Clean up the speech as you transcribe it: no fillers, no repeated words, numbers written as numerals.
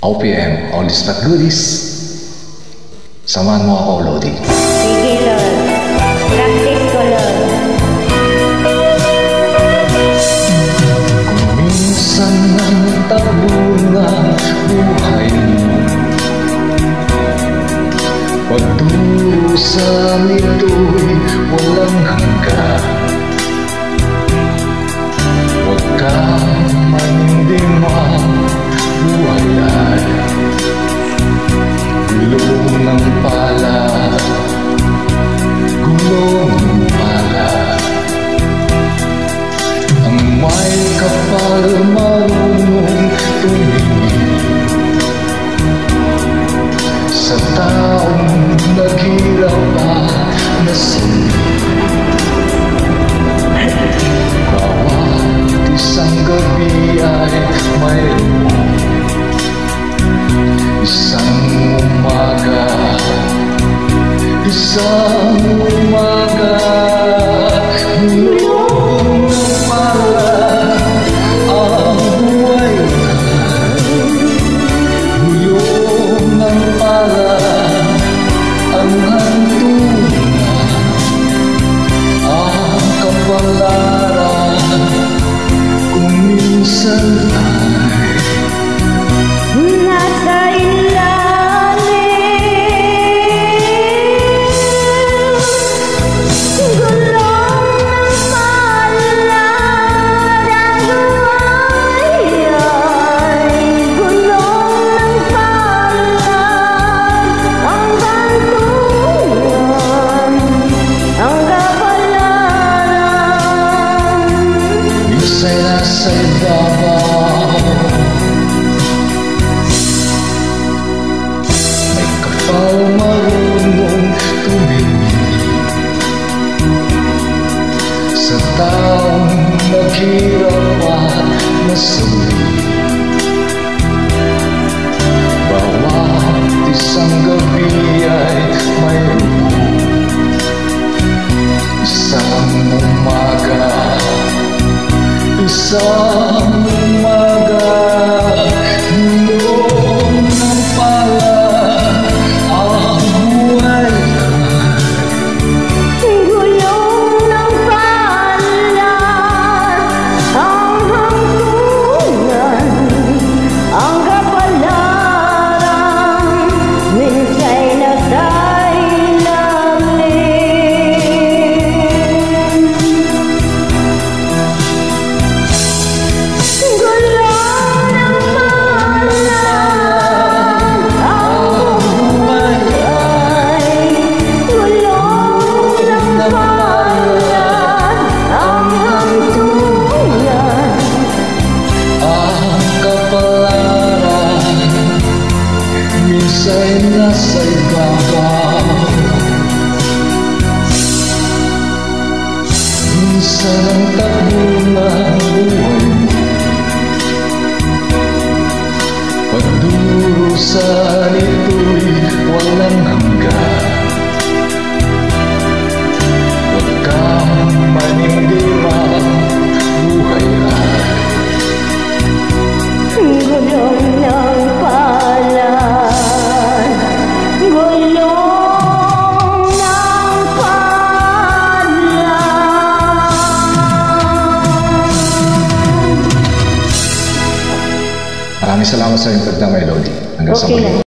OPM, Oldies But Goodies. Samahan mo ako, Lodi. Sige, Lord. Practice ko, Lord. Kung minsan ang tabo na buhay mo, pagdurusan nito'y walang hanggan. Huwag kang manindimang buhay ay gulong ng pala, gulong ng pala. Ang may kapal marunong tumingin sa taong naghirap at nasingit. Bawat isang gabi ay mayroon isang umaga, isang umaga. Gulong ng pala ang buhay ay, gulong ng pala ang hantungan, ang kapalaran kung minsan ay nasa ilalim. Gulong ng palad ang buhay ay, gulong ng palad ang bantuan, ang kapalaran. minsan nasa ibabaw, may kapal marunong tumingin sa taong naghirap at nasawi. Bawat isang gabi ay mayroon isang umaga, isang umaga. Gulong ng pala ang buhay ay, Gulong ng palad ang hantungan, ang kapalaran minsa'y nasa ilalim. Gulong ng palad ang buhay ay, gulong ng palad ang hantungan, ang kapalaran minsan nasa ibabaw. Minsan ang takbo ng buhay mo, pagdurusan ito'y walang hanggan. Huwag kang manindimang buhay ay gulong ng palad, gulong ng palad. Maraming salamat sa iyong pagdamay, Lodi. Hanggang sa Okay muli. lang.